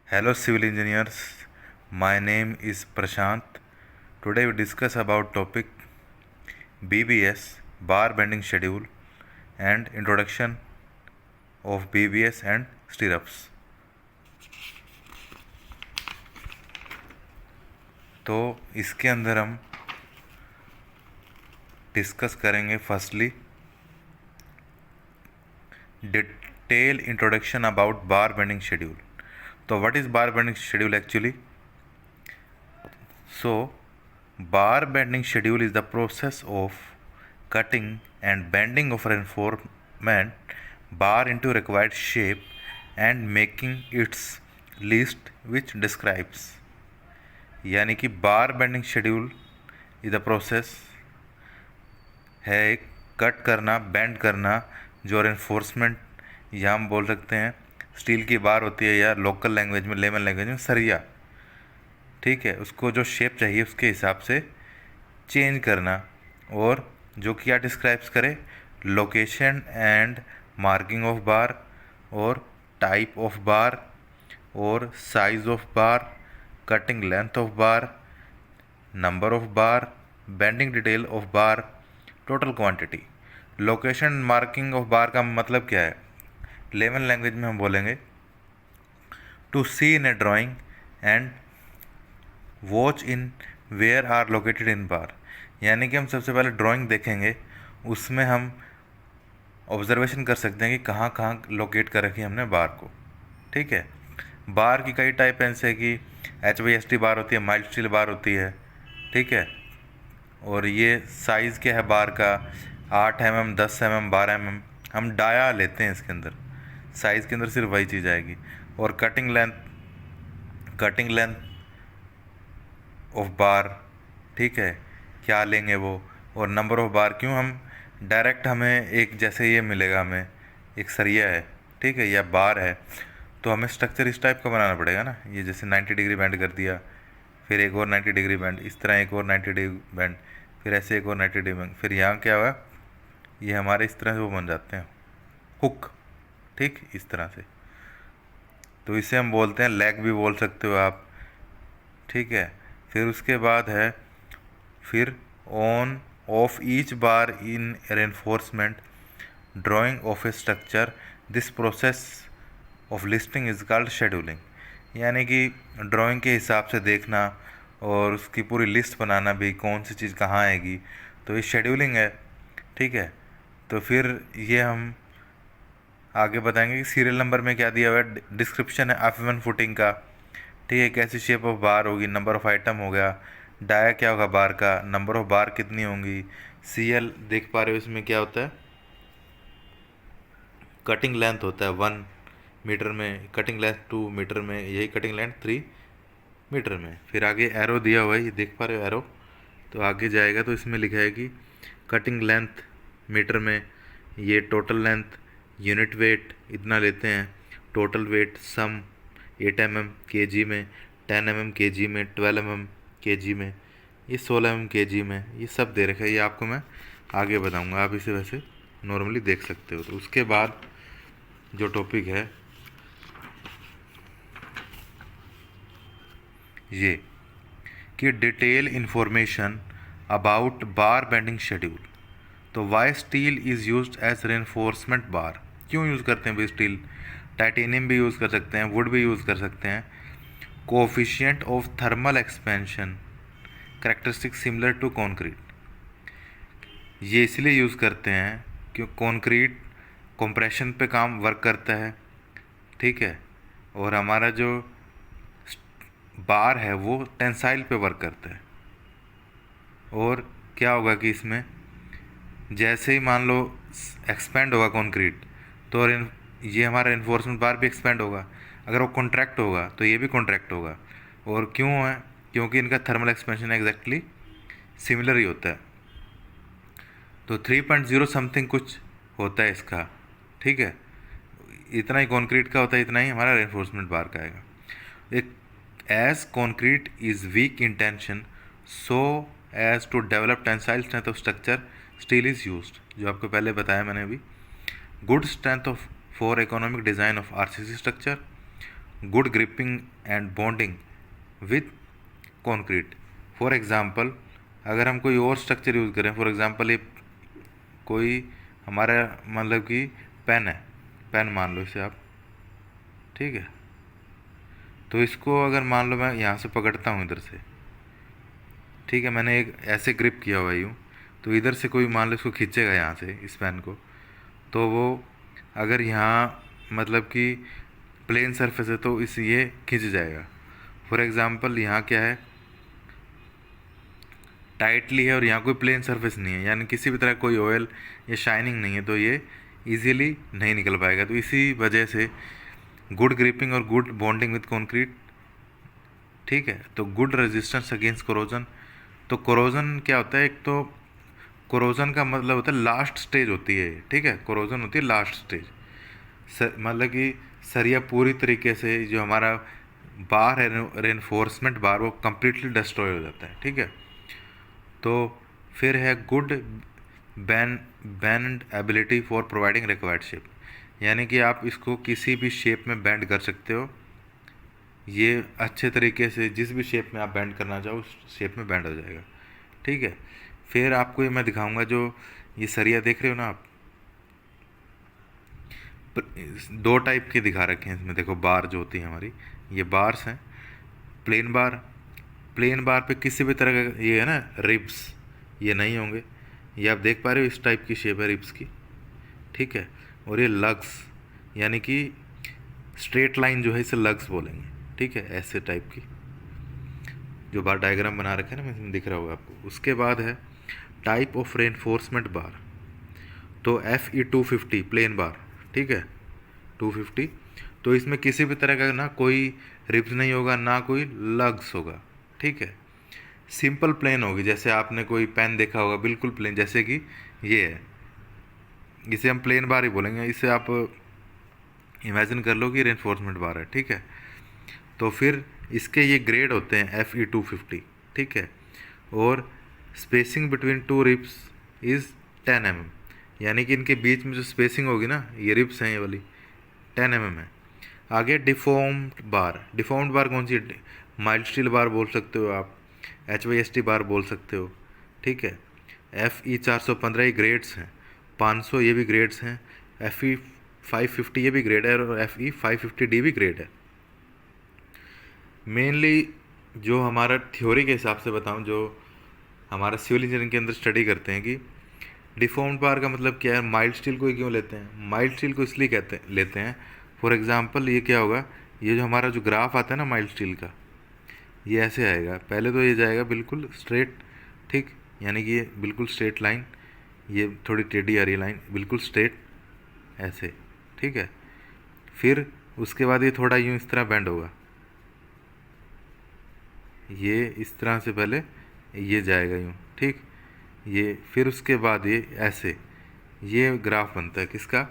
Hello civil engineers, my name is Prashant. Today we discuss about topic BBS bar bending schedule and introduction of BBS and stirrups. तो इसके अंदर हम discuss करेंगे firstly detail introduction about bar bending schedule. तो what is bar bending schedule actually? So, bar bending schedule is the process of cutting and bending of reinforcement bar into required shape and making its list which describes. यानी कि बार bending schedule is the process है एक cut करना, bend करना, जो reinforcement या हम बोल सकते हैं स्टील की बार होती है या लोकल लैंग्वेज में, लेमन लैंग्वेज में सरिया, ठीक है, उसको जो शेप चाहिए उसके हिसाब से चेंज करना, और जो क्या डिस्क्राइब्स करे location and marking of bar और टाइप ऑफ बार और size of bar, cutting length of bar, number of bar, bending detail of bar, total quantity. Location marking of bar का मतलब क्या है? लेमन लैंग्वेज में हम बोलेंगे to see in a drawing and watch in where are located in bar. यानी कि हम सबसे पहले ड्राइंग देखेंगे, उसमें हम ऑब्जर्वेशन कर सकते हैं कि कहाँ कहाँ लोकेट कर रखी है हमने बार को. ठीक है. बार की कई टाइप हैं, जैसे कि HYST बार होती है, माइल्ड स्टील बार होती है. ठीक है. और ये साइज़ क्या है बार का? 8 mm, 10 mm, 12 mm. हम डाया लेते हैं इसके अंदर, साइज़ के अंदर सिर्फ वही चीज़ आएगी. और कटिंग लेंथ ऑफ बार, ठीक है, क्या लेंगे वो. और नंबर ऑफ बार, क्यों हम डायरेक्ट हमें एक जैसे ये मिलेगा, हमें एक सरिया है, ठीक है, या बार है, तो हमें स्ट्रक्चर इस टाइप का बनाना पड़ेगा ना. ये जैसे 90 डिग्री बेंड कर दिया, फिर एक और 90 डिग्री बेंड, इस तरह एक और 90 डिग्री बेंड, फिर ऐसे एक और 90 डिग्री बेंड, फिर यहाँ क्या हुआ, ये हमारे इस तरह से वो बन जाते हैं हुक, ठीक, इस तरह से. तो इसे हम बोलते हैं लेग भी बोल सकते हो आप. ठीक है. फिर उसके बाद है फिर on off each bar in reinforcement drying of A structure. This process of listing is called scheduling. यानी कि ड्राइंग के हिसाब से देखना और उसकी पूरी लिस्ट बनाना भी, कौन सी चीज़ कहाँ आएगी, तो ये शेड्यूलिंग है. ठीक है. तो फिर ये हम आगे बताएंगे कि सीरियल नंबर में क्या दिया हुआ है. डिस्क्रिप्शन है F1 फुटिंग का, ठीक है, कैसी शेप ऑफ बार होगी, नंबर ऑफ आइटम हो गया, डाया क्या होगा बार का, नंबर ऑफ बार कितनी होंगी, CL देख पा रहे हो इसमें क्या होता है, कटिंग लेंथ होता है 1 मीटर में, कटिंग लेंथ 2 मीटर में, यही कटिंग लेंथ 3 मीटर में. फिर आगे एरो दिया हुआ है, ये देख पा रहे हो एरो, तो आगे जाएगा तो इसमें लिखा है कि कटिंग लेंथ मीटर में, ये टोटल लेंथ, यूनिट वेट इतना लेते हैं, टोटल वेट सम 8 mm kg में, 10 mm kg में, 12 mm kg में, ये 16 mm kg में, ये सब दे रखा है. ये आपको मैं आगे बताऊंगा, आप इसे वैसे नॉर्मली देख सकते हो. तो उसके बाद जो टॉपिक है ये कि detail information about bar bending schedule. तो why steel is used as reinforcement bar. क्यों यूज़ करते हैं भाई स्टील? टाइटेनियम भी यूज़ कर सकते हैं, वुड भी यूज़ कर सकते हैं. Coefficient of thermal expansion characteristic similar to concrete. ये इसलिए यूज़ करते हैं क्योंकि कंक्रीट कंप्रेशन पे काम वर्क करता है, ठीक है, और हमारा जो बार है वो टेंसाइल पे वर्क करता है. और क्या होगा कि इसमें जैसे ही मान लो एक्सपेंड होगा कंक्रीट, तो ये हमारा इन्फोर्समेंट बार भी एक्सपेंड होगा. अगर वो कॉन्ट्रैक्ट होगा तो ये भी कॉन्ट्रैक्ट होगा. और क्यों है? क्योंकि इनका थर्मल एक्सपेंशन एग्जैक्टली सिमिलर ही होता है. तो 3.0 समथिंग कुछ होता है इसका, ठीक है, इतना ही कंक्रीट का होता है, इतना ही हमारा रेनफोर्समेंट बार का आएगा. एक as concrete is weak in tension so as to develop tensile strength of structure steel is used. जो आपको पहले बताया मैंने अभी. Good strength of for economic design of RCC structure, good gripping and bonding with concrete. For example अगर हम कोई और स्ट्रक्चर यूज़ करें, फॉर एग्जांपल ये कोई हमारा मतलब कि पेन है, पेन मान लो इसे आप, ठीक है। तो इसको अगर मान लो मैं यहाँ से पकड़ता हूँ इधर से, ठीक है, मैंने एक ऐसे ग्रिप किया हुआ है यूँ, तो इधर से कोई मान लो इसको खींचेगा यहाँ से इस पेन को, तो वो अगर यहाँ मतलब कि प्लेन सरफेस है तो इस ये खींच जाएगा। फॉर एग्जांपल यहाँ क्या है, टाइटली है और यहाँ कोई प्लेन सरफेस नहीं है, यानी किसी भी तरह कोई ऑयल या शाइनिंग नहीं है, तो ये इजीली नहीं निकल पाएगा। तो इसी वजह से गुड ग्रिपिंग और गुड बॉन्डिंग विद कंक्रीट, ठीक है। तो गुड रेजिस्टेंस अगेंस्ट कोरोजन। तो कोरोजन क्या होता है, एक तो कोरोजन का मतलब होता है लास्ट स्टेज होती है, ठीक है, कोरोजन होती है लास्ट स्टेज। मतलब कि सरिया पूरी तरीके से जो हमारा बार है, रेनफोर्समेंट बार, वो कम्प्लीटली डिस्ट्रॉय हो जाता है, ठीक है। तो फिर है good band ability for providing required shape, यानी कि आप इसको किसी भी शेप में बैंड कर सकते हो, ये अच्छे तरीके से जिस भी शेप में आप बैंड करना चाहो उस शेप में बैंड हो जाएगा, ठीक है। फिर आपको ये मैं दिखाऊंगा, जो ये सरिया देख रहे हो ना आप, दो टाइप के दिखा रखे हैं इसमें, देखो बार जो होती है हमारी, ये बार्स हैं, प्लेन बार। प्लेन बार पे किसी भी तरह का ये है ना रिब्स, ये नहीं होंगे, ये आप देख पा रहे हो इस टाइप की शेप है रिब्स की, ठीक है। और ये लग्स, यानी कि स्ट्रेट लाइन जो है इसे लग्स बोलेंगे, ठीक है, ऐसे टाइप की जो बार डायग्राम बना रखे हैं ना, इसमें दिख रहा होगा आपको। उसके बाद है टाइप ऑफ रेनफोर्समेंट बार, तो FE250 प्लेन बार, ठीक है, 250। तो इसमें किसी भी तरह का ना कोई रिब्स नहीं होगा, ना कोई लग्स होगा, ठीक है। सिंपल प्लेन होगी, जैसे आपने कोई पेन देखा होगा बिल्कुल प्लेन, जैसे कि ये है, इसे हम प्लेन बार ही बोलेंगे। इसे आप इमेजिन कर लो कि रेनफोर्समेंट बार है, ठीक है। तो फिर इसके ये ग्रेड होते हैं FE250, ठीक है। और spacing between two ribs is 10 mm, यानी कि इनके बीच में जो स्पेसिंग होगी ना, ये रिब्स हैं ये वाली, 10 mm है। आगे डिफॉर्म्ड बार। डिफॉर्म्ड बार कौन सी, माइल्ड स्टील बार बोल सकते हो आप, HYST बार बोल सकते हो, ठीक है। FE415 ये ग्रेड्स हैं, 500 ये भी ग्रेड्स हैं, FE550 ये भी ग्रेड है, और FE550D भी ग्रेड है। मेनली जो हमारा थ्योरी के हिसाब से बताऊं, जो हमारा सिविल इंजीनियरिंग के अंदर स्टडी करते हैं कि डिफॉर्म्ड बार का मतलब क्या है, माइल्ड स्टील को ही क्यों लेते हैं। माइल्ड स्टील को इसलिए लेते हैं, फॉर एग्जांपल ये क्या होगा, ये जो हमारा जो ग्राफ आता है ना माइल्ड स्टील का, ये ऐसे आएगा, पहले तो ये जाएगा बिल्कुल स्ट्रेट, ठीक, यानी कि ये बिल्कुल स्ट्रेट लाइन, ये थोड़ी टेढ़ी आ रही लाइन, बिल्कुल स्ट्रेट ऐसे, ठीक है। फिर उसके बाद ये थोड़ा यूँ इस तरह बेंड होगा, ये इस तरह से पहले ये जाएगा यूँ, ठीक, ये फिर उसके बाद ये ऐसे, ये ग्राफ बनता है किसका,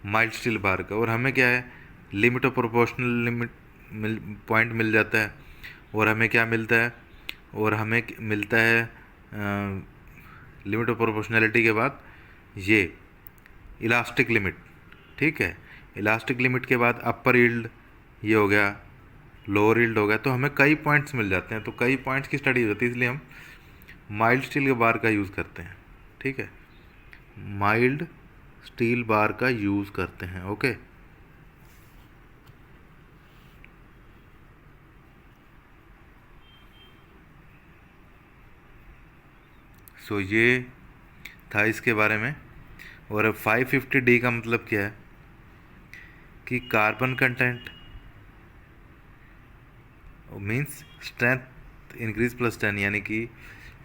माइल्ड स्टील बार का। और हमें क्या है, limit of proportional limit point मिल जाता है, और हमें क्या मिलता है, और हमें मिलता है लिमिट ऑफ प्रोपोर्शनैलिटी के बाद ये इलास्टिक लिमिट, ठीक है। इलास्टिक लिमिट के बाद अपर यील्ड ये हो गया, लोअर यील्ड हो गया, तो हमें कई पॉइंट्स मिल जाते हैं। तो कई पॉइंट्स की स्टडी होती है, इसलिए हम माइल्ड स्टील के बार का यूज़ करते हैं, ठीक है, माइल्ड स्टील बार का यूज़ करते हैं, ओके। सो ये था इसके बारे में। और 550D का मतलब क्या है कि carbon content means strength increase plus 10, यानी कि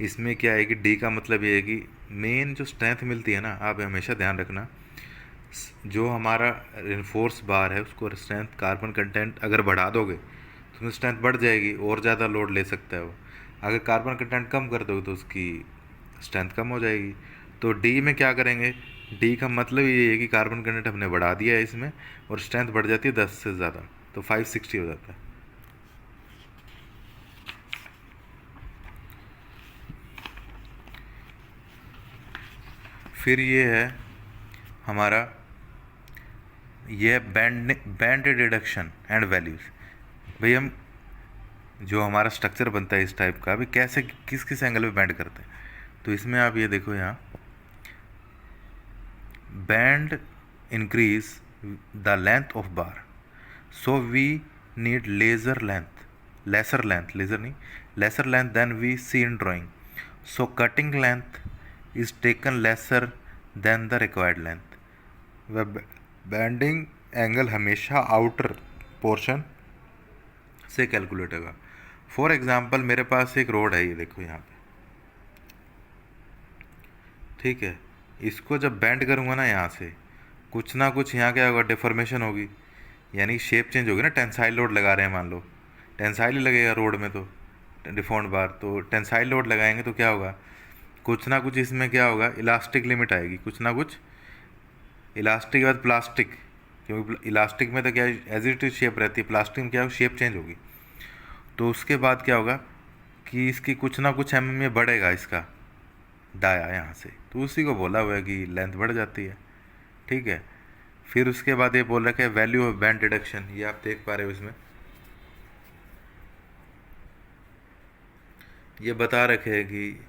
इसमें क्या है कि डी का मतलब ये है कि मेन जो स्ट्रेंथ मिलती है ना, आप हमेशा ध्यान रखना, जो हमारा रेनफोर्स बार है उसको स्ट्रेंथ कार्बन कंटेंट अगर बढ़ा दोगे तो उसमें स्ट्रेंथ बढ़ जाएगी और ज़्यादा लोड ले सकता है वो। अगर कार्बन कंटेंट कम कर दोगे तो उसकी स्ट्रेंथ कम हो जाएगी। तो डी में क्या करेंगे, डी का मतलब ये है कि कार्बन कंटेंट हमने बढ़ा दिया है इसमें और स्ट्रेंथ बढ़ जाती है 10 से ज़्यादा, तो 560 हो जाता है। फिर ये है हमारा ये है बैंड डिडक्शन एंड वैल्यूज। भाई हम जो हमारा स्ट्रक्चर बनता है इस टाइप का, अभी कैसे किस किस एंगल पे बैंड करते हैं, तो इसमें आप ये देखो यहाँ bend increase the length of bar, so we need lesser length than we see in drawing, so cutting length is taken lesser than the required length. वह बैंडिंग एंगल हमेशा आउटर पोर्शन से कैलकुलेट होगा। For example मेरे पास एक road है, ये देखो यहाँ पे, ठीक है, इसको जब बैंड करूँगा ना यहाँ से, कुछ ना कुछ यहाँ क्या होगा, डिफॉर्मेशन होगी, यानी शेप चेंज होगी ना। टेंसाइल लोड लगा रहे हैं, मान लो टेंसाइल ही लगेगा रोड में, तो डिफॉर्म्ड बार, तो टेंसाइल लोड लगाएंगे तो क्या होगा, कुछ ना कुछ इसमें क्या होगा, इलास्टिक लिमिट आएगी, कुछ ना कुछ इलास्टिक के बाद प्लास्टिक, क्योंकि इलास्टिक में तो क्या एज इट इज शेप रहती है, प्लास्टिक में क्या होगा, शेप चेंज होगी। तो उसके बाद क्या होगा कि इसकी कुछ ना कुछ एम में बढ़ेगा, इसका डाया यहाँ से, तो उसी को बोला हुआ है कि लेंथ बढ़ जाती है, ठीक है। फिर उसके बाद ये बोल रखा है वैल्यू ऑफ बैंड रिडक्शन, ये आप देख पा रहे हो इसमें, ये बता रखे है कि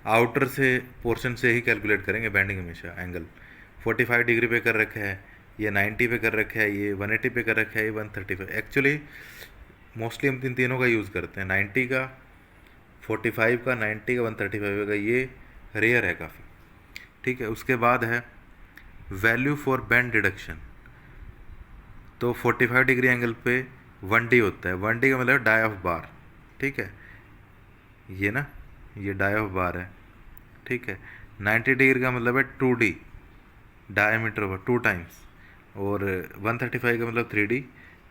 आउटर से पोर्शन से ही कैलकुलेट करेंगे बैंडिंग, हमेशा एंगल 45 डिग्री पे कर रखा है, ये 90 पे कर रखा है, ये 180 पे कर रखा है, ये 135। एक्चुअली मोस्टली हम तीनों का यूज़ करते हैं, 90 का, 45 का, 90 का, 135 का, ये रेयर है काफ़ी, ठीक है। उसके बाद है वैल्यू फॉर बैंड डिडक्शन, तो 45 डिग्री एंगल पे 1D होता है, 1D का मतलब डाई ऑफ बार, ठीक है, ये ना, ये डाई ऑफ बार है, ठीक है। 90 डिग्री का मतलब है 2D डायमीटर ओवर 2 टाइम्स, और 135 का मतलब 3D,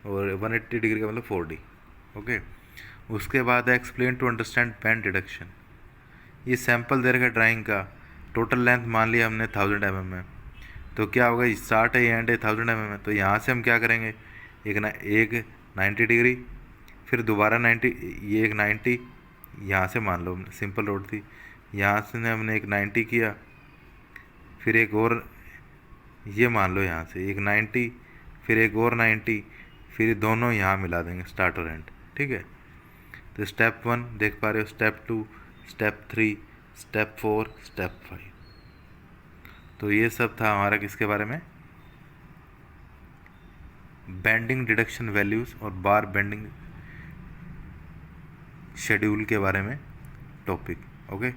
और 180 डिग्री का मतलब 4D, ओके। उसके बाद है explain to understand bend deduction, ये सैंपल दे रखा है ड्राइंग का, टोटल लेंथ मान लिया हमने 1000 mm में, तो क्या होगा, स्टार्ट है एंड है 1000 mm में, तो यहाँ से हम क्या करेंगे, एक 90 डिग्री, फिर दोबारा 90, ये एक 90, यहाँ से मान लो सिंपल रोड थी, यहाँ से हमने एक 90 किया, फिर एक और ये मान लो यहाँ से एक 90, फिर एक और 90, फिर दोनों यहाँ मिला देंगे स्टार्ट और एंड, ठीक है। तो स्टेप 1 देख पा रहे हो, स्टेप 2, स्टेप 3, स्टेप 4, स्टेप 5। तो ये सब था हमारा किसके बारे में, बैंडिंग डिडक्शन वैल्यूज़ और बार बेंडिंग शेड्यूल के बारे में टॉपिक, ओके।